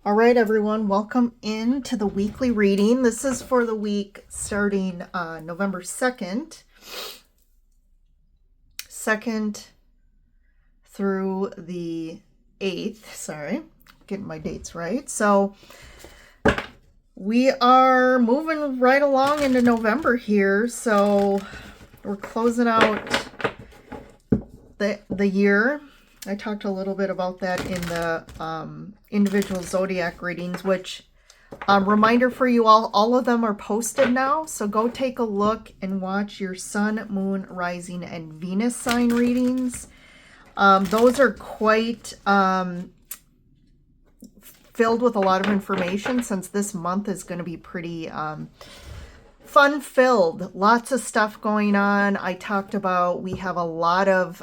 All right, everyone, welcome into the weekly reading. This is for the week starting November 2nd through the 8th. Sorry, getting my dates right. So we are moving right along into November here. So we're closing out the year. I talked a little bit about that in the individual zodiac readings, which reminder for you all of them are posted now. So go take a look and watch your sun, moon, rising, and Venus sign readings. Those are quite filled with a lot of information, since this month is going to be pretty fun-filled. Lots of stuff going on. I talked about we have a lot of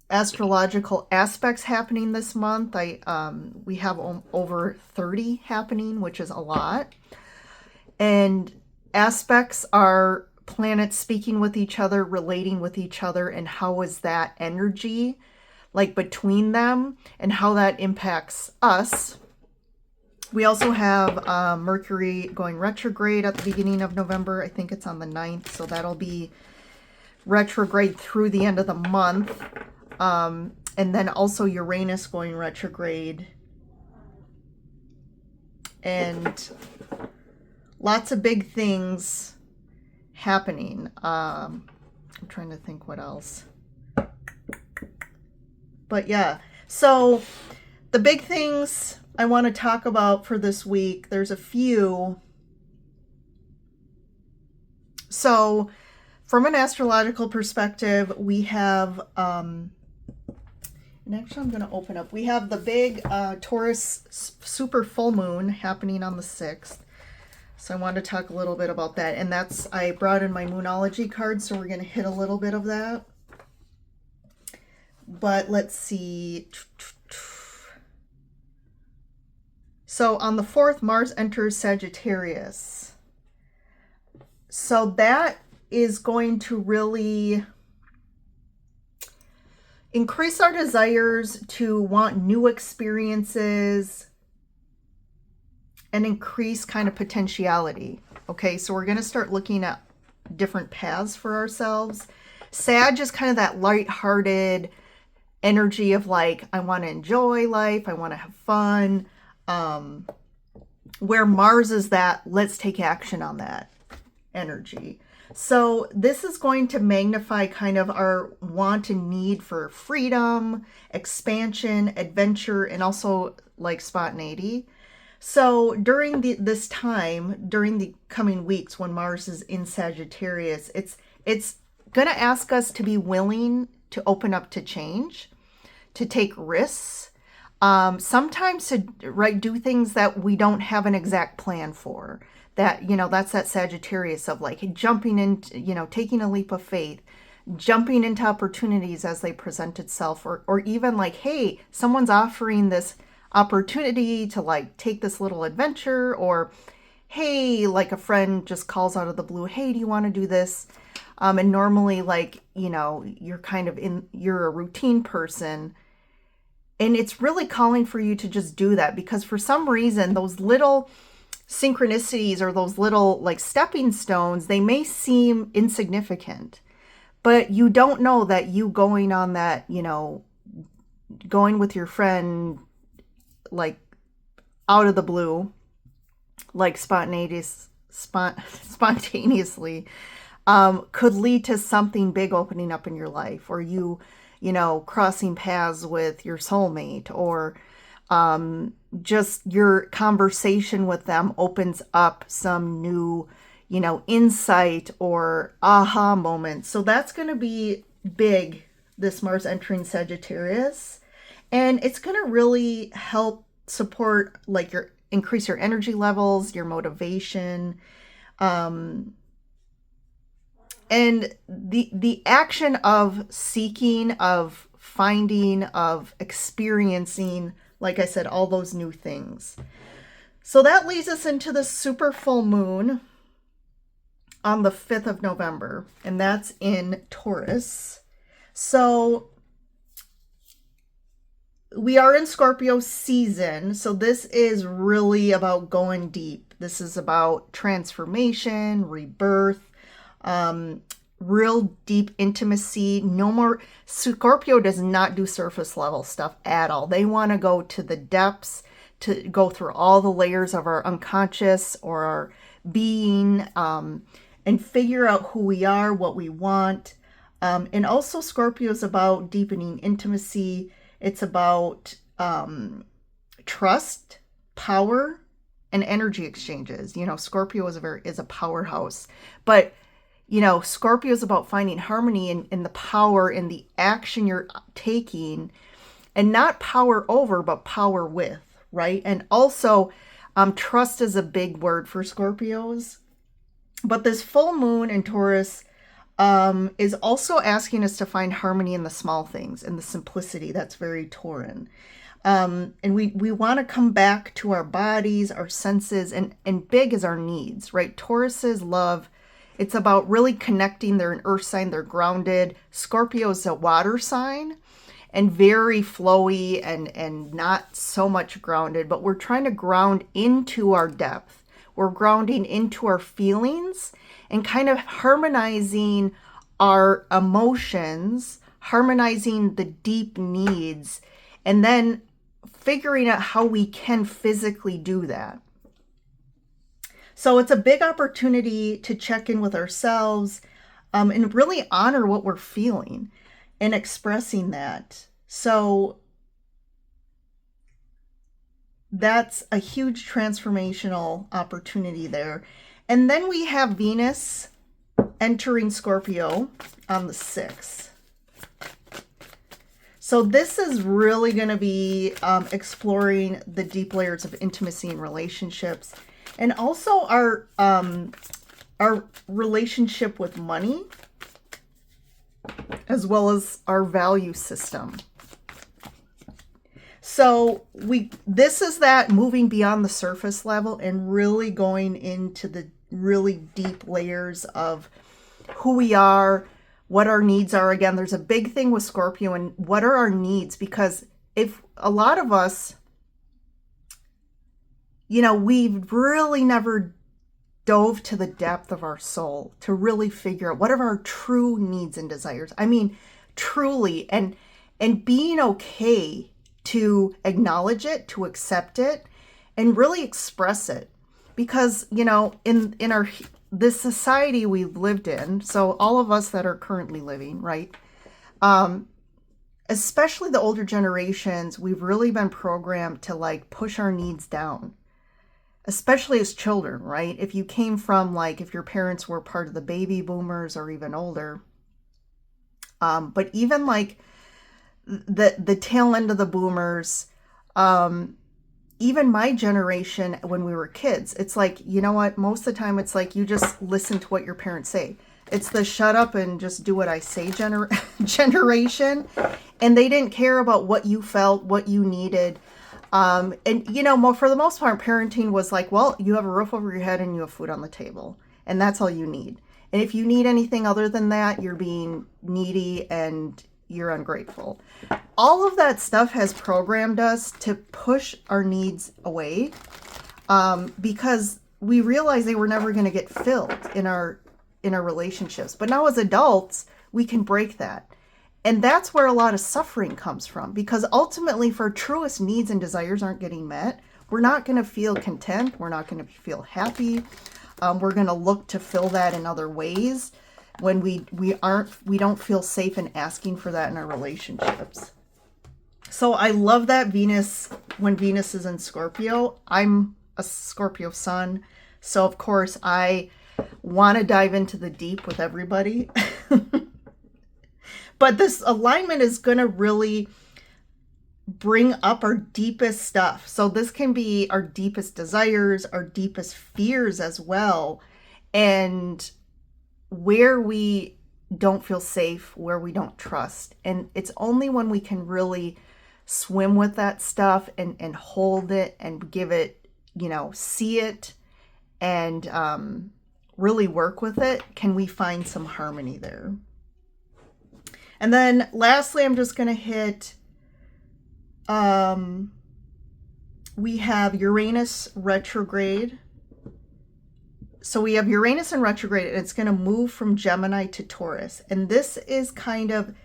astrological aspects happening this month. We have over 30 happening, which is a lot. And aspects are planets speaking with each other, relating with each other, and how is that energy like between them and how that impacts us. We also have Mercury going retrograde at the beginning of November. I think it's on the 9th, so that'll be retrograde through the end of the month. And then also Uranus going retrograde. And lots of big things happening. I'm trying to think what else. But yeah, so the big things I want to talk about for this week, there's a few. So from an astrological perspective, we have... and actually, I'm going to open up. We have the big Taurus super full moon happening on the 6th. So I wanted to talk a little bit about that. And that's, I brought in my Moonology card, so we're going to hit a little bit of that. But let's see. So on the 4th, Mars enters Sagittarius. So that is going to really increase our desires to want new experiences and increase kind of potentiality. Okay, so we're going to start looking at different paths for ourselves. Sag is kind of that lighthearted energy of like, I want to enjoy life, I want to have fun. Where Mars is that, let's take action on that energy. So this is going to magnify kind of our want and need for freedom, expansion, adventure, and also like spontaneity. So during this time, during the coming weeks when Mars is in Sagittarius, it's going to ask us to be willing to open up to change, to take risks, sometimes to do things that we don't have an exact plan for. That, that's that Sagittarius of like jumping into, taking a leap of faith, jumping into opportunities as they present itself, or even like, hey, someone's offering this opportunity to like take this little adventure, or hey, like a friend just calls out of the blue, hey, do you want to do this? And normally like, you're kind of you're a routine person, and it's really calling for you to just do that, because for some reason those little synchronicities or those little like stepping stones, they may seem insignificant, but you don't know that you going on that, going with your friend like out of the blue, like spontaneously could lead to something big opening up in your life, or you crossing paths with your soulmate, or just your conversation with them opens up some new, insight or aha moment. So that's going to be big, this Mars entering Sagittarius. And it's going to really help support, like, increase your energy levels, your motivation, and the action of seeking, of finding, of experiencing, like I said, all those new things. So that leads us into the super full moon on the 5th of November, and that's in Taurus. So we are in Scorpio season, so this is really about going deep. This is about transformation, rebirth, real deep intimacy. No more. Scorpio does not do surface level stuff at all. They want to go to the depths, to go through all the layers of our unconscious or our being, and figure out who we are, what we want. And also Scorpio is about deepening intimacy. It's about trust, power, and energy exchanges. You know, Scorpio is a powerhouse. But, you know, Scorpio is about finding harmony in the power, in the action you're taking, and not power over, but power with, right? And also, trust is a big word for Scorpios. But this full moon in Taurus is also asking us to find harmony in the small things, in the simplicity that's very Tauran. And we want to come back to our bodies, our senses, and big is our needs, right? Taurus's love, it's about really connecting. They're an earth sign, they're grounded. Scorpio is a water sign and very flowy and not so much grounded, but we're trying to ground into our depth. We're grounding into our feelings and kind of harmonizing our emotions, harmonizing the deep needs, and then figuring out how we can physically do that. So it's a big opportunity to check in with ourselves, and really honor what we're feeling and expressing that. So that's a huge transformational opportunity there. And then we have Venus entering Scorpio on the 6th. So this is really going to be exploring the deep layers of intimacy and relationships, and also our relationship with money, as well as our value system. So this is that moving beyond the surface level and really going into the really deep layers of who we are, what our needs are. Again, there's a big thing with Scorpio and what are our needs, because if a lot of us, you know, we've really never dove to the depth of our soul to really figure out what are our true needs and desires. I mean, truly, and being okay to acknowledge it, to accept it, and really express it. Because, you know, in our this society we've lived in, so all of us that are currently living, right? Especially the older generations, we've really been programmed to like push our needs down, especially as children, right? If you came from like, if your parents were part of the baby boomers or even older, but even like the tail end of the boomers, even my generation when we were kids, it's like, you know what, most of the time it's like you just listen to what your parents say. It's the shut up and just do what I say generation. And they didn't care about what you felt, what you needed. And, you know, for the most part, parenting was like, well, you have a roof over your head and you have food on the table. And that's all you need. And if you need anything other than that, you're being needy and you're ungrateful. All of that stuff has programmed us to push our needs away, because we realized they were never going to get filled in our relationships. But now as adults, we can break that. And that's where a lot of suffering comes from, because ultimately if our truest needs and desires aren't getting met, we're not going to feel content. We're not going to feel happy. We're going to look to fill that in other ways when we don't feel safe in asking for that in our relationships. So I love that Venus, when Venus is in Scorpio. I'm a Scorpio sun, so of course I want to dive into the deep with everybody. But this alignment is going to really bring up our deepest stuff. So this can be our deepest desires, our deepest fears as well, and where we don't feel safe, where we don't trust. And it's only when we can really swim with that stuff and hold it and give it, you know, see it and really work with it, can we find some harmony there. And then lastly, I'm just going to hit We have Uranus retrograde. So we have Uranus in retrograde, and it's going to move from Gemini to Taurus. And this is kind of,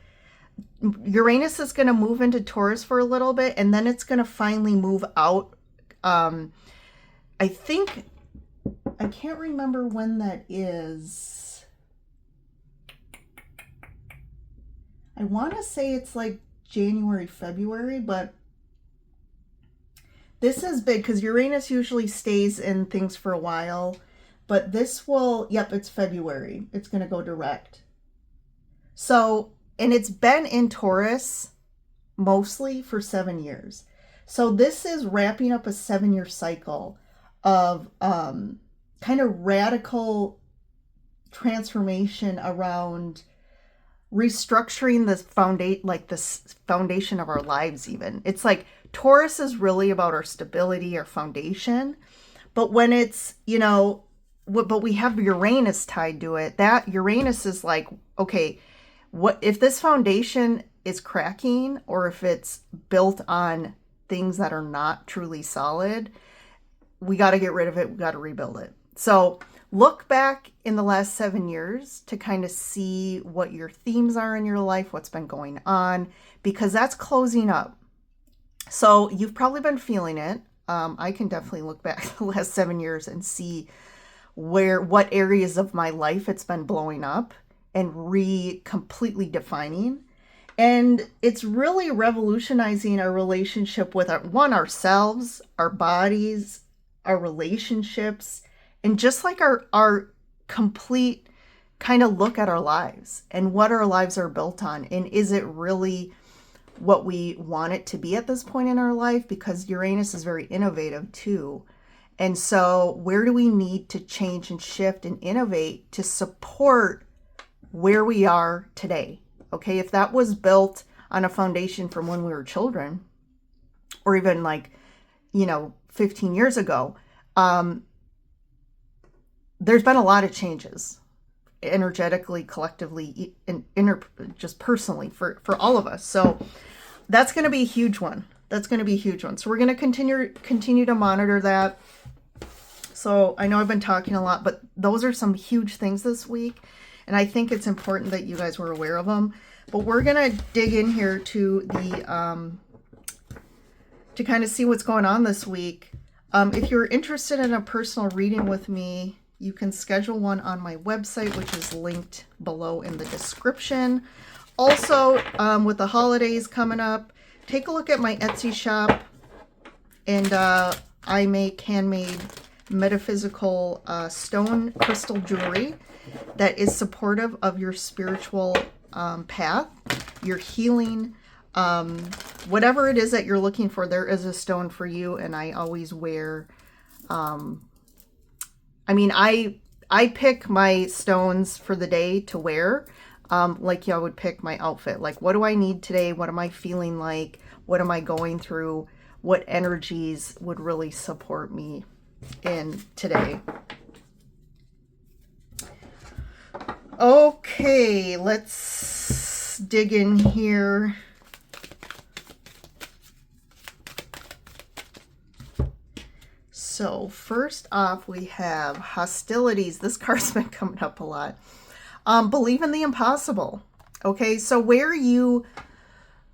Uranus is going to move into Taurus for a little bit, and then it's going to finally move out. I think, I can't remember when that is. I want to say it's like January, February, but this is big because Uranus usually stays in things for a while. But this will, yep, it's February. It's going to go direct. So, and it's been in Taurus mostly for 7 years. So this is wrapping up a 7-year cycle of kind of radical transformation around restructuring this foundation of our lives even. It's like Taurus is really about our stability, our foundation. But when it's, but we have Uranus tied to it. That Uranus is like, okay, what if this foundation is cracking, or if it's built on things that are not truly solid, we got to get rid of it. We got to rebuild it. So look back in the last 7 years to kind of see what your themes are in your life, what's been going on, because that's closing up. So you've probably been feeling it. I can definitely look back the last 7 years and see what areas of my life it's been blowing up and completely defining. And it's really revolutionizing our relationship with ourselves, our bodies, our relationships, and just like our complete kind of look at our lives and what our lives are built on. And is it really what we want it to be at this point in our life? Because Uranus is very innovative too. And so where do we need to change and shift and innovate to support where we are today? Okay, if that was built on a foundation from when we were children, or even 15 years ago, there's been a lot of changes energetically, collectively, and just personally for all of us. So that's going to be a huge one. So we're going to continue to monitor that. So I know I've been talking a lot, but those are some huge things this week. And I think it's important that you guys were aware of them. But we're going to dig in here to to kind of see what's going on this week. If you're interested in a personal reading with me, you can schedule one on my website, which is linked below in the description. Also, with the holidays coming up, take a look at my Etsy shop. And I make handmade metaphysical stone crystal jewelry that is supportive of your spiritual path, your healing, whatever it is that you're looking for. There is a stone for you. And I always wear, I pick my stones for the day to wear, like I would pick my outfit. Like, what do I need today? What am I feeling like? What am I going through? What energies would really support me in today? Okay, let's dig in here. So first off, we have hostilities. This card's been coming up a lot. Believe in the impossible. Okay, so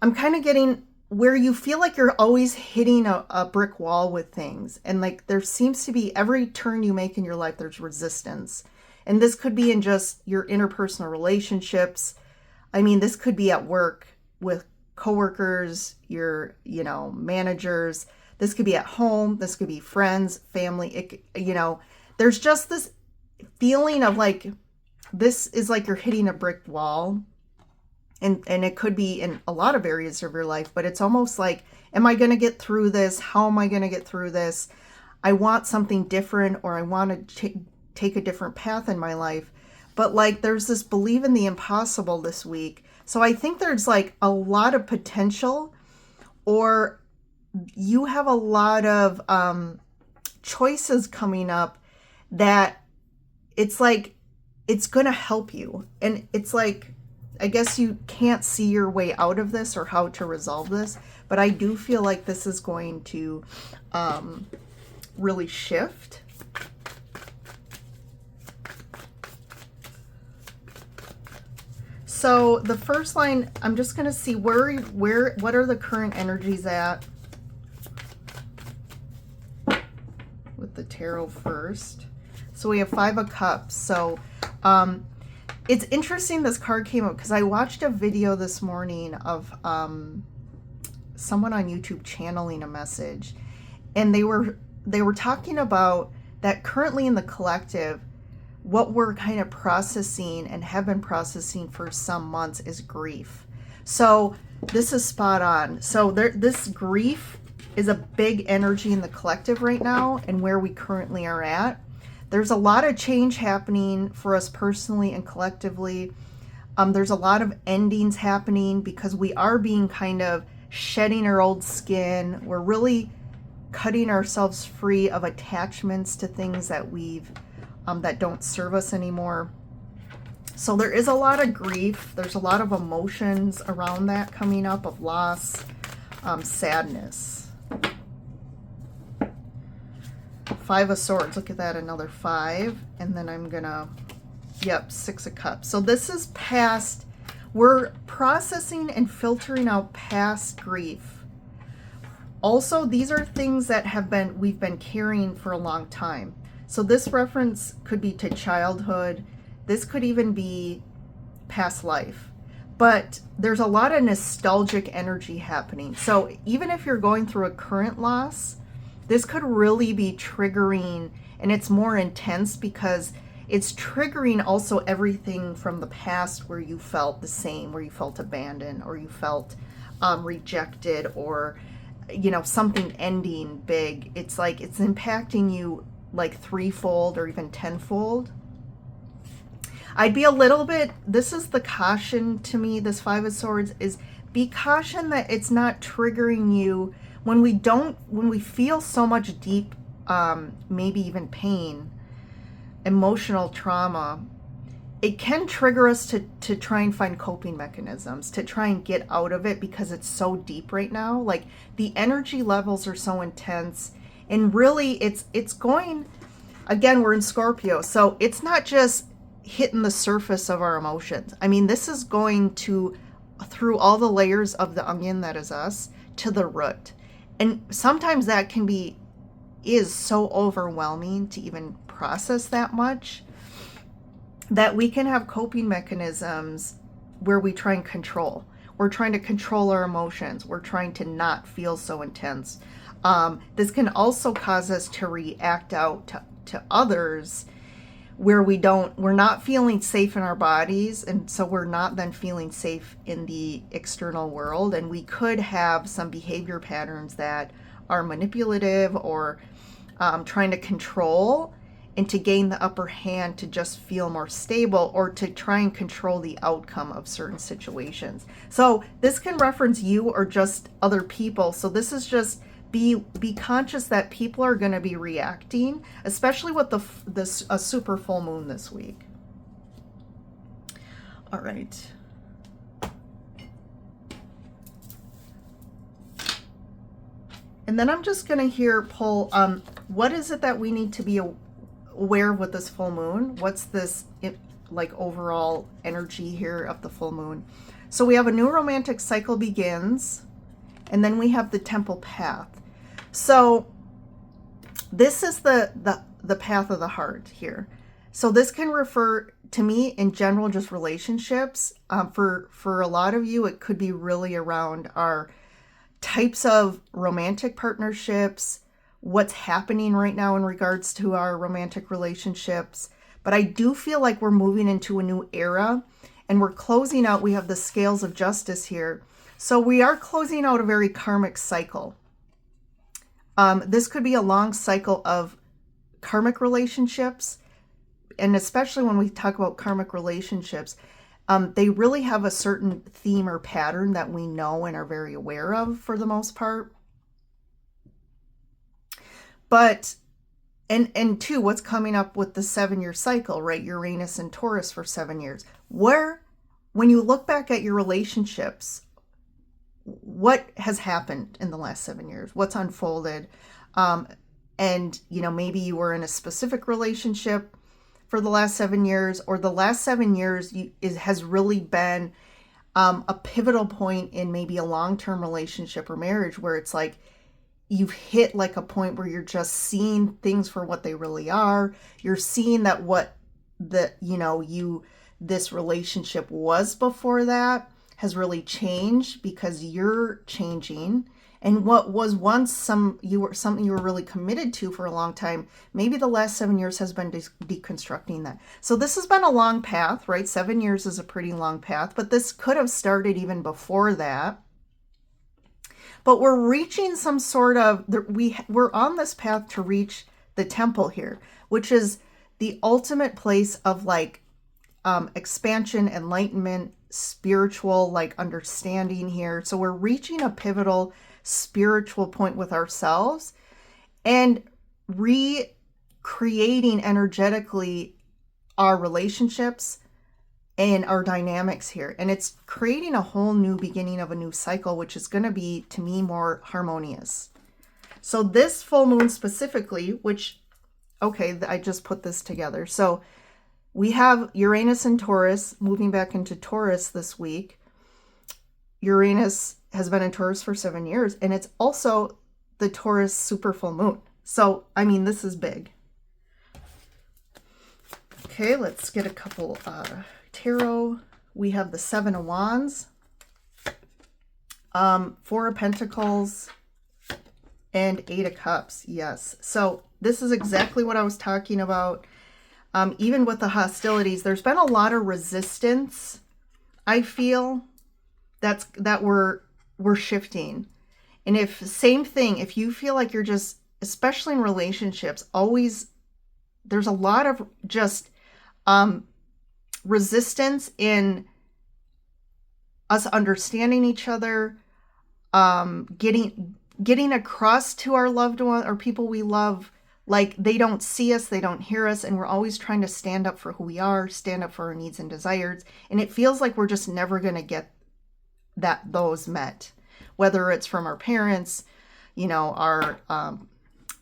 I'm kind of getting where you feel like you're always hitting a brick wall with things. And like there seems to be every turn you make in your life, there's resistance. And this could be in just your interpersonal relationships. This could be at work with coworkers, your, managers. This could be at home. This could be friends, family. There's just this feeling of like, this is like you're hitting a brick wall. And it could be in a lot of areas of your life, but it's almost like, am I going to get through this? How am I going to get through this? I want something different, or I want to take a different path in my life. But like, there's this believe in the impossible this week. So I think there's like a lot of potential, or you have a lot of choices coming up that it's like, it's going to help you. And it's like, I guess you can't see your way out of this or how to resolve this, but I do feel like this is going to really shift. So the first line, I'm just going to see what are the current energies at with the tarot first. So we have 5 of Cups. So it's interesting this card came up because I watched a video this morning of someone on YouTube channeling a message, and they were talking about that currently in the collective, what we're kind of processing and have been processing for some months is grief. So this is spot on. So this grief is a big energy in the collective right now and where we currently are at. There's a lot of change happening for us personally and collectively. There's a lot of endings happening because we are being kind of shedding our old skin. We're really cutting ourselves free of attachments to things that that don't serve us anymore. So there is a lot of grief. There's a lot of emotions around that coming up of loss, sadness. 5 of Swords. Look at that, another 5. And then I'm gonna, yep, 6 of Cups. So this is past. We're processing and filtering out past grief. Also, these are things that we've been carrying for a long time. So this reference could be to childhood. This could even be past life. But there's a lot of nostalgic energy happening. So even if you're going through a current loss, this could really be triggering, and it's more intense because it's triggering also everything from the past where you felt the same, where you felt abandoned or you felt rejected, or something ending big. It's like it's impacting you like threefold or even tenfold. I'd be a little bit, this is the caution to me, this 5 of Swords, is be caution that it's not triggering you when we feel so much deep, maybe even pain, emotional trauma. It can trigger us to try and find coping mechanisms, to try and get out of it because it's so deep right now. Like the energy levels are so intense. And really, it's going, again, we're in Scorpio, so it's not just hitting the surface of our emotions. I mean, this is going through all the layers of the onion that is us, to the root. And sometimes that is so overwhelming to even process that much, that we can have coping mechanisms where we try and control. We're trying to control our emotions. We're trying to not feel so intense. This can also cause us to react out to others where we're not feeling safe in our bodies, and so we're not then feeling safe in the external world, and we could have some behavior patterns that are manipulative or trying to control and to gain the upper hand to just feel more stable, or to try and control the outcome of certain situations. So this can reference you or just other people. So this is just be conscious that people are going to be reacting, especially with a super full moon this week. All right. And then I'm just going to pull, what is it that we need to be aware of with this full moon? What's this like overall energy here of the full moon? So we have a new romantic cycle begins, and then we have the temple path. So this is the path of the heart here. So this can refer to me in general, just relationships. For a lot of you, it could be really around our types of romantic partnerships, what's happening right now in regards to our romantic relationships. But I do feel like we're moving into a new era, and we're closing out. We have the scales of justice here. So we are closing out a very karmic cycle. This could be a long cycle of karmic relationships. And especially when we talk about karmic relationships, they really have a certain theme or pattern that we know and are very aware of for the most part. But, and two, what's coming up with the 7-year cycle, right? Uranus and Taurus for 7 years. Where when you look back at your relationships, what has happened in the last 7 years? What's unfolded? And, maybe you were in a specific relationship for the last 7 years, or the last 7 years has really been a pivotal point in maybe a long-term relationship or marriage, where it's like you've hit like a point where you're just seeing things for what they really are. You're seeing that what this relationship was before that has really changed because you're changing. And what was once something you were really committed to for a long time, maybe the last 7 years has been deconstructing that. So this has been a long path, right? 7 years is a pretty long path, but this could have started even before that. But we're reaching some sort of, we're on this path to reach the temple here, which is the ultimate place of like expansion, enlightenment, spiritual like understanding here. So we're reaching a pivotal spiritual point with ourselves and recreating energetically our relationships and our dynamics here. And it's creating a whole new beginning of a new cycle, which is going to be, to me, more harmonious. So this full moon specifically, which, okay, I just put this together. So we have Uranus and Taurus moving back into Taurus this week. Uranus has been in Taurus for 7 years, and it's also the Taurus super full moon. So, I mean, this is big. Okay, let's get a couple tarot. We have the Seven of Wands, Four of Pentacles, and Eight of Cups. Yes. So this is exactly what I was talking about. Even with the hostilities, there's been a lot of resistance, I feel, that we're shifting. And if you feel like you're just, especially in relationships, always, there's a lot of just resistance in us understanding each other, getting across to our loved one or people we love, like they don't see us, they don't hear us, and we're always trying to stand up for who we are, stand up for our needs and desires, and it feels like we're just never going to get those met, whether it's from our parents, our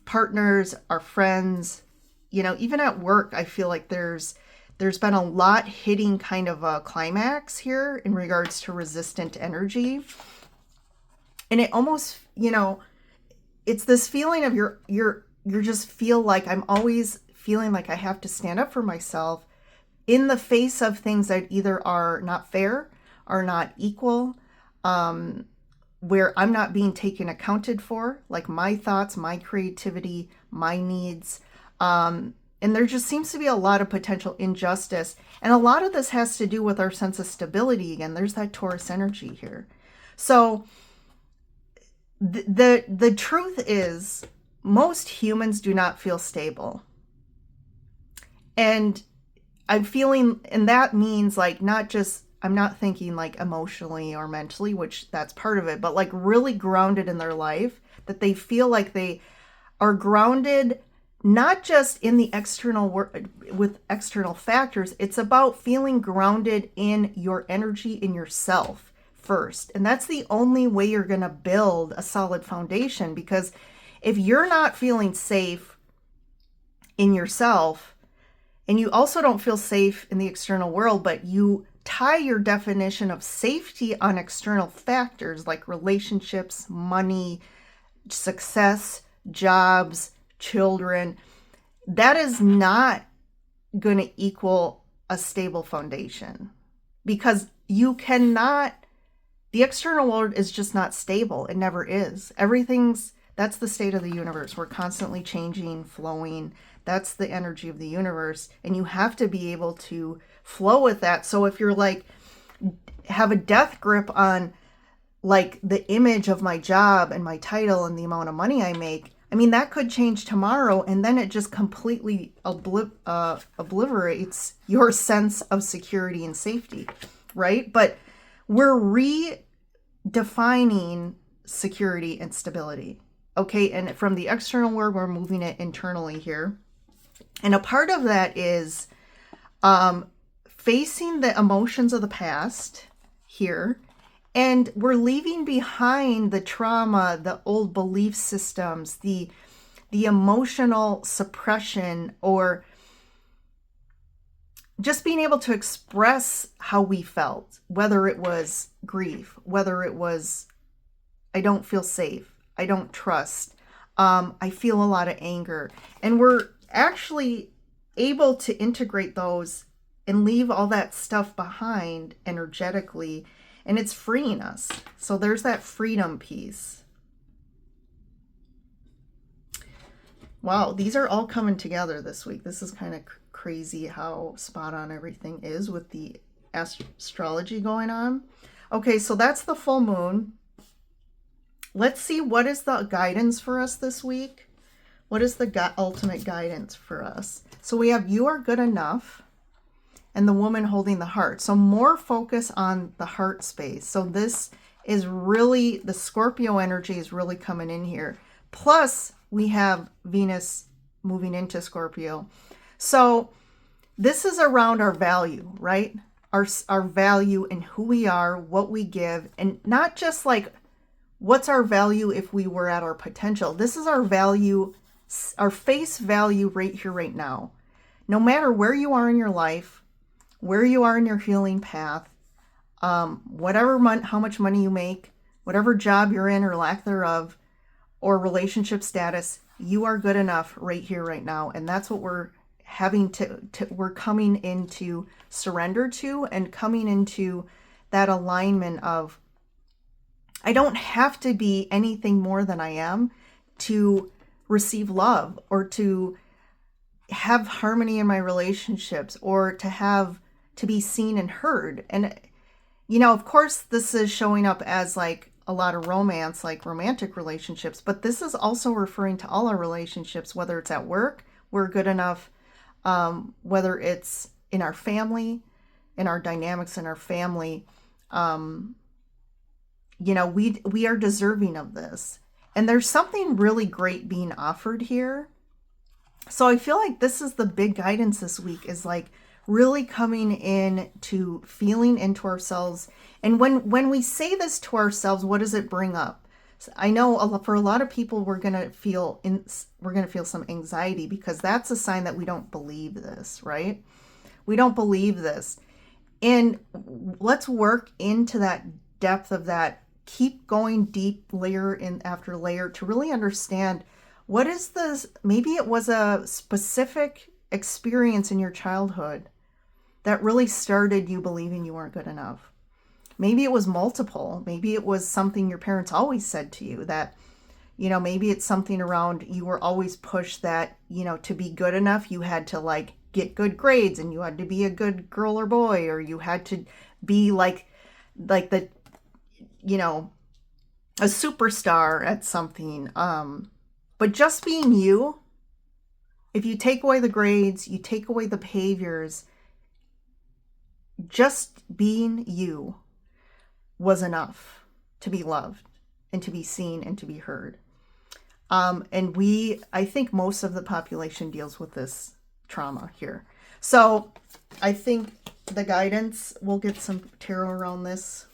partners, our friends, even at work. I feel like there's been a lot hitting kind of a climax here in regards to resistant energy. And it almost, it's this feeling of you're just feel like I'm always feeling like I have to stand up for myself in the face of things that either are not fair, are not equal, where I'm not being taken accounted for, like my thoughts, my creativity, my needs. And there just seems to be a lot of potential injustice. And a lot of this has to do with our sense of stability. Again, there's that Taurus energy here. So the truth is, most humans do not feel stable. And I'm feeling, and that means like not just, I'm not thinking like emotionally or mentally, which that's part of it, but like really grounded in their life, that they feel like they are grounded not just in the external with external factors. It's about feeling grounded in your energy, in yourself first. And that's the only way you're going to build a solid foundation, because if you're not feeling safe in yourself, and you also don't feel safe in the external world, but you tie your definition of safety on external factors like relationships, money, success, jobs, children, that is not going to equal a stable foundation, because you cannot, the external world is just not stable. It never is. That's the state of the universe. We're constantly changing, flowing. That's the energy of the universe. And you have to be able to flow with that. So if you're like, have a death grip on like the image of my job and my title and the amount of money I make, I mean, that could change tomorrow, and then it just completely obliterates your sense of security and safety, right? But we're redefining security and stability, okay? And from the external world, we're moving it internally here. And a part of that is facing the emotions of the past here, and we're leaving behind the trauma, the old belief systems, the emotional suppression, or just being able to express how we felt, whether it was grief, whether it was, I don't feel safe, I don't trust, I feel a lot of anger. And we're actually able to integrate those and leave all that stuff behind energetically, and it's freeing us. So there's that freedom piece. Wow, these are all coming together this week. This is kind of crazy how spot on everything is with the astrology going on. Okay, so that's the full moon. Let's see, what is the guidance for us this week? What is the ultimate guidance for us? So we have you are good enough and the woman holding the heart. So more focus on the heart space. So this is really, the Scorpio energy is really coming in here. Plus we have Venus moving into Scorpio. So this is around our value, right? Our value in who we are, what we give, and not just like, what's our value if we were at our potential? This is our value, our face value right here, right now. No matter where you are in your life, where you are in your healing path, whatever how much money you make, whatever job you're in or lack thereof, or relationship status, you are good enough right here, right now. And that's what we're having we're coming into surrender to, and coming into that alignment of, I don't have to be anything more than I am to receive love, or to have harmony in my relationships, or to be seen and heard. And, you know, of course, this is showing up as like a lot of romance, like romantic relationships, but this is also referring to all our relationships, whether it's at work, we're good enough, whether it's in our family, in our dynamics in our family, you know, we are deserving of this. And there's something really great being offered here. So I feel like this is the big guidance this week, is like really coming in to feeling into ourselves. And when we say this to ourselves, what does it bring up? So I know for a lot of people, we're going to feel some anxiety, because that's a sign that we don't believe this, right? We don't believe this. And let's work into that depth of that. Keep going deep, layer in after layer, to really understand what is this. Maybe it was a specific experience in your childhood that really started you believing you weren't good enough. Maybe it was multiple. Maybe it was something your parents always said to you, that, you know, maybe it's something around, you were always pushed that, you know, to be good enough, you had to like get good grades, and you had to be a good girl or boy, or you had to be like the, you know, a superstar at something. But just being you, if you take away the grades, you take away the behaviors, just being you was enough to be loved and to be seen and to be heard. And I think most of the population deals with this trauma here. So I think the guidance, we'll get some tarot around this.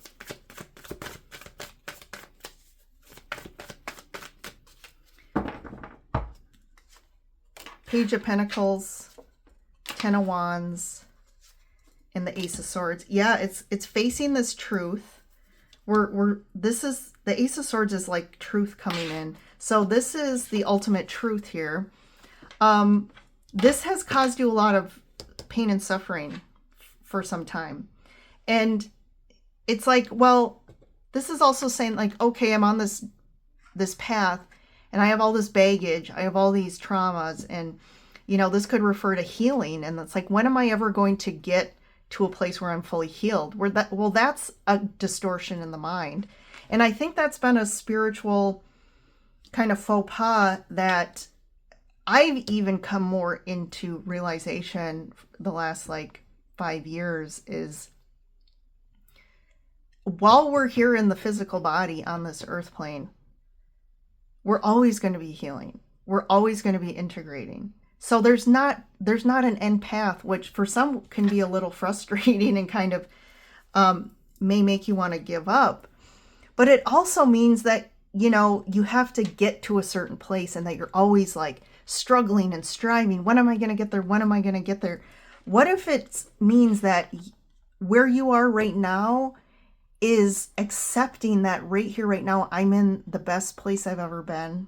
Page of Pentacles, Ten of Wands, and the Ace of Swords. Yeah, it's facing this truth. This is, the Ace of Swords is like truth coming in. So this is the ultimate truth here. This has caused you a lot of pain and suffering for some time. And it's like, well, this is also saying like, okay, I'm on this path, and I have all this baggage, I have all these traumas, and, you know, this could refer to healing. And it's like, when am I ever going to get to a place where I'm fully healed? Well, that's a distortion in the mind. And I think that's been a spiritual kind of faux pas that I've even come more into realization the last like 5 years, is while we're here in the physical body on this earth plane, we're always going to be healing. We're always going to be integrating. So there's not an end path, which for some can be a little frustrating and kind of may make you want to give up. But it also means that, you know, you have to get to a certain place and that you're always like struggling and striving. When am I going to get there? When am I going to get there? What if it means that where you are right now is accepting that right here, right now, I'm in the best place I've ever been.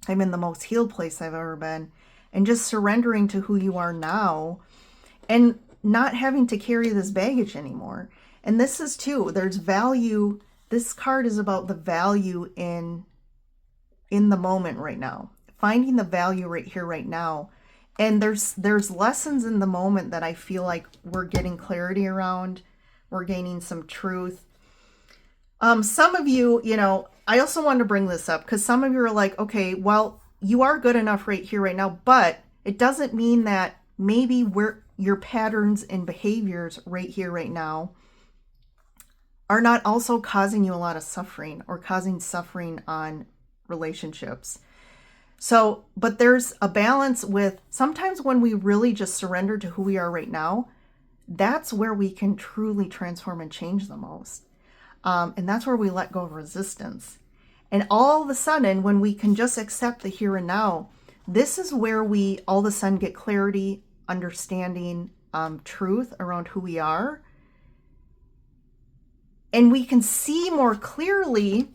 I'm in the most healed place I've ever been. And just surrendering to who you are now and not having to carry this baggage anymore. And this is too, there's value. This card is about the value in the moment right now, finding the value right here, right now. And there's lessons in the moment that I feel like we're getting clarity around. We're gaining some truth. Some of you, you know, I also want to bring this up because some of you are like, okay, well, you are good enough right here, right now, but it doesn't mean that maybe your patterns and behaviors right here, right now are not also causing you a lot of suffering or causing suffering on relationships. So, but there's a balance with sometimes when we really just surrender to who we are right now, that's where we can truly transform and change the most. And that's where we let go of resistance. And all of a sudden, when we can just accept the here and now, this is where we all of a sudden get clarity, understanding, truth around who we are. And we can see more clearly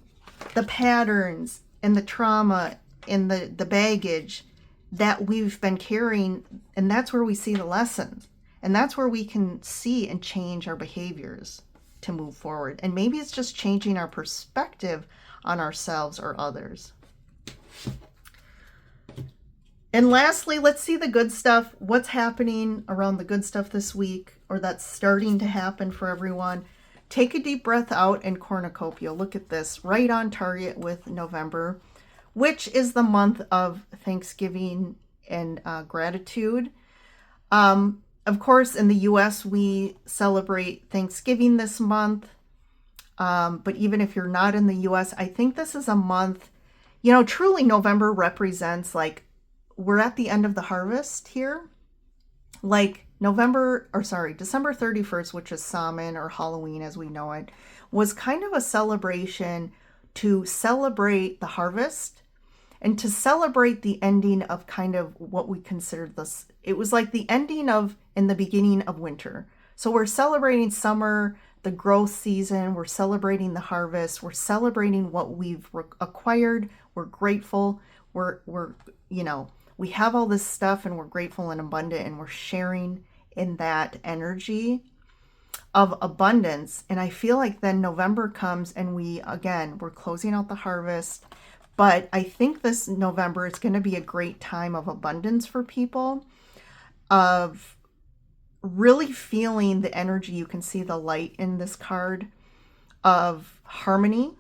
the patterns and the trauma and the baggage that we've been carrying. And that's where we see the lessons. And that's where we can see and change our behaviors to move forward. And maybe it's just changing our perspective on ourselves or others. And lastly, let's see the good stuff. What's happening around the good stuff this week, or that's starting to happen for everyone. Take a deep breath out and cornucopia. Look at this, right on target with November, which is the month of Thanksgiving and gratitude. Of course, in the US, we celebrate Thanksgiving this month. But even if you're not in the US, I think this is a month, you know, truly November represents like we're at the end of the harvest here. Like December 31st, which is Samhain or Halloween as we know it, was kind of a celebration to celebrate the harvest and to celebrate the ending of kind of what we considered this. It was like the ending of and the beginning of winter. So we're celebrating summer, the growth season. We're celebrating the harvest. We're celebrating what we've acquired. We're grateful. We're you know, we have all this stuff and we're grateful and abundant and we're sharing in that energy of abundance. And I feel like then November comes and we're closing out the harvest. But I think this November is going to be a great time of abundance for people, of really feeling the energy. You can see the light in this card of harmony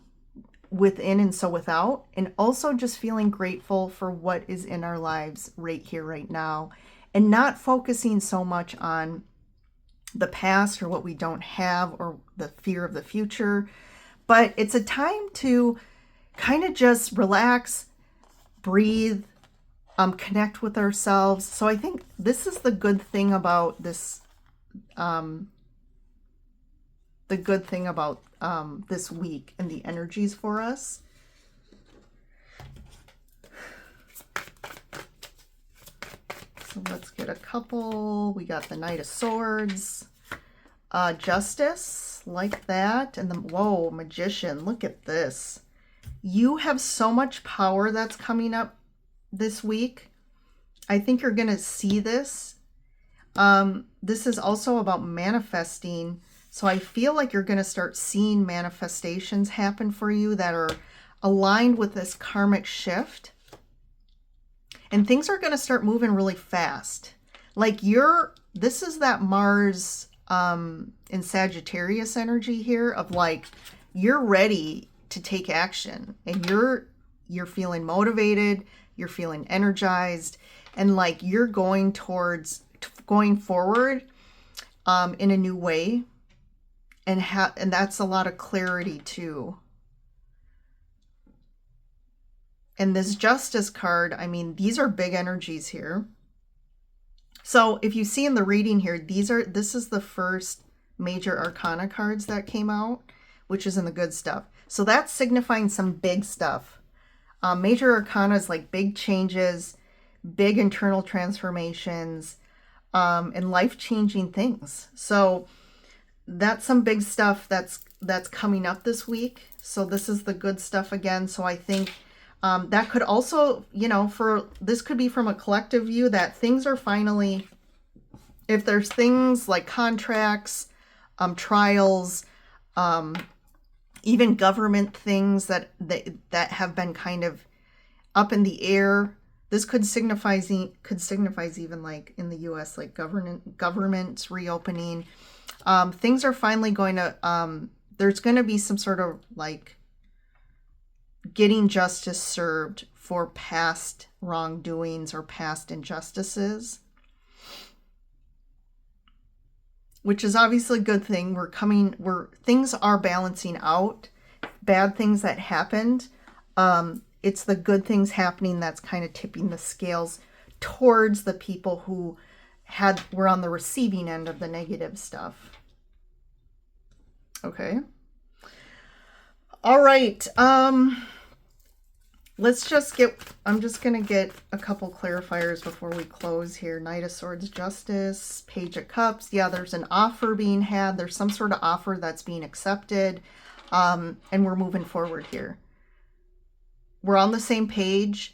within and so without, and also just feeling grateful for what is in our lives right here, right now, and not focusing so much on the past or what we don't have or the fear of the future. But it's a time to kind of just relax, breathe, connect with ourselves. So I think this is the good thing about this, this week and the energies for us. So let's get a couple. We got the Knight of Swords, Justice, like that, and the whoa, Magician. Look at this. You have so much power that's coming up this week. I think you're going to see this. This is also about manifesting. So I feel like you're going to start seeing manifestations happen for you that are aligned with this karmic shift. And things are going to start moving really fast. Like this is that Mars in Sagittarius energy here of like, you're ready to take action and you're feeling motivated, you're feeling energized, and like you're going forward in a new way. And that's a lot of clarity too. And this Justice card, I mean, these are big energies here. So if you see in the reading here, this is the first major arcana cards that came out, which is in the good stuff. So that's signifying some big stuff. Major arcana is like big changes, big internal transformations, and life-changing things. So that's some big stuff that's coming up this week. So this is the good stuff again. So I think that could also, you know, this could be from a collective view that things are finally, if there's things like contracts, trials, even government things that have been kind of up in the air. This could signify even like in the U.S. like governments reopening. Things are finally going to. There's going to be some sort of like getting justice served for past wrongdoings or past injustices, which is obviously a good thing. Things are balancing out. Bad things that happened. It's the good things happening that's kind of tipping the scales towards the people who were on the receiving end of the negative stuff. Okay. All right. I'm just going to get a couple clarifiers before we close here. Knight of Swords, Justice, Page of Cups. Yeah, there's an offer being had. There's some sort of offer that's being accepted. And we're moving forward here. We're on the same page.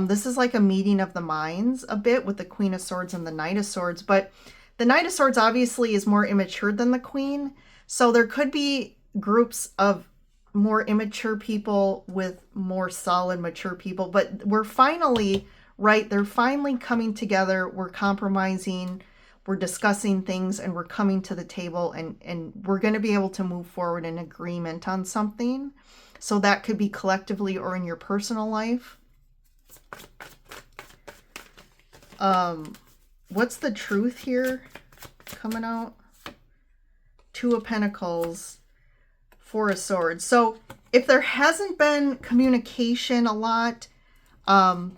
This is like a meeting of the minds a bit with the Queen of Swords and the Knight of Swords. But the Knight of Swords obviously is more immature than the Queen. So there could be groups of more immature people with more solid, mature people. But we're finally, right, they're finally coming together. We're compromising. We're discussing things, and we're coming to the table, and we're going to be able to move forward in agreement on something. So that could be collectively or in your personal life. What's the truth here coming out? Two of Pentacles, Four of Swords. So if there hasn't been communication a lot, I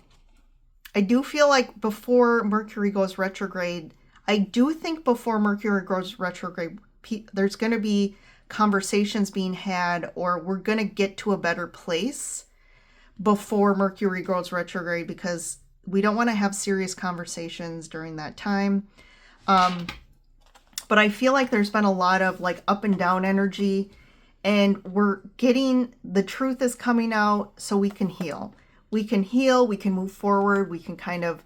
do feel like before Mercury goes retrograde, there's going to be conversations being had, or we're going to get to a better place before Mercury goes retrograde, because we don't want to have serious conversations during that time. But I feel like there's been a lot of like up and down energy, and the truth is coming out so we can heal. We can heal, we can move forward, we can kind of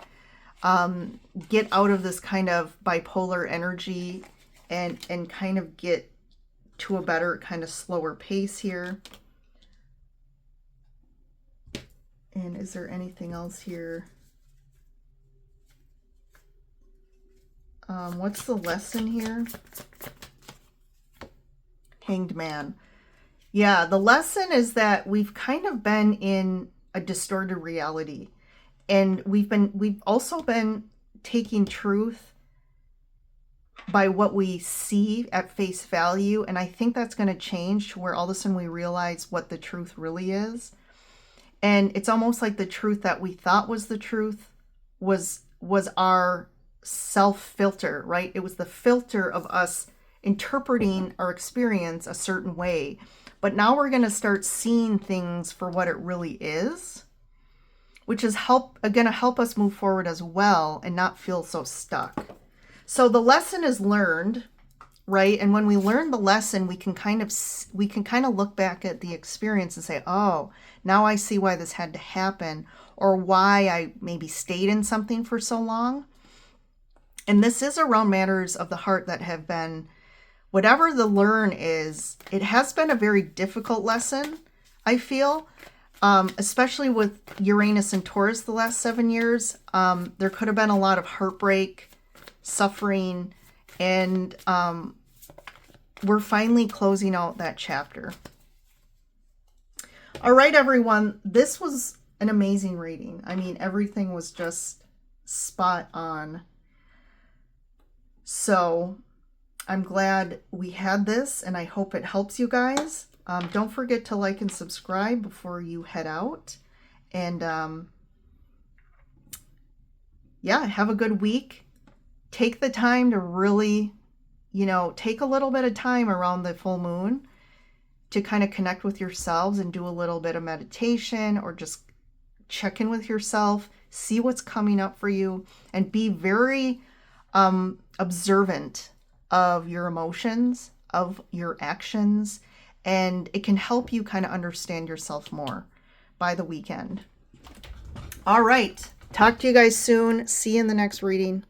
get out of this kind of bipolar energy and kind of get to a better kind of slower pace here. And is there anything else here? What's the lesson here? Hanged Man. Yeah, the lesson is that we've kind of been in a distorted reality, and we've also been taking truth by what we see at face value, and I think that's going to change to where all of a sudden we realize what the truth really is. And it's almost like the truth that we thought was the truth was our self-filter, right? It was the filter of us interpreting our experience a certain way. But now we're going to start seeing things for what it really is, which is going to help us move forward as well and not feel so stuck. So the lesson is learned, right? And when we learn the lesson, we can kind of look back at the experience and say, oh, now I see why this had to happen, or why I maybe stayed in something for so long. And this is around matters of the heart that have been, whatever the learn is, it has been a very difficult lesson, I feel, especially with Uranus and Taurus the last 7 years. There could have been a lot of heartbreak, suffering, and we're finally closing out that chapter. All right, everyone, this was an amazing reading. I mean, everything was just spot on. So I'm glad we had this, and I hope it helps you guys. Don't forget to like and subscribe before you head out. And yeah, have a good week. take the time to really, take a little bit of time around the full moon to kind of connect with yourselves and do a little bit of meditation, or just check in with yourself, see what's coming up for you, and be very observant of your emotions, of your actions, and it can help you kind of understand yourself more by the weekend. All right. Talk to you guys soon. See you in the next reading.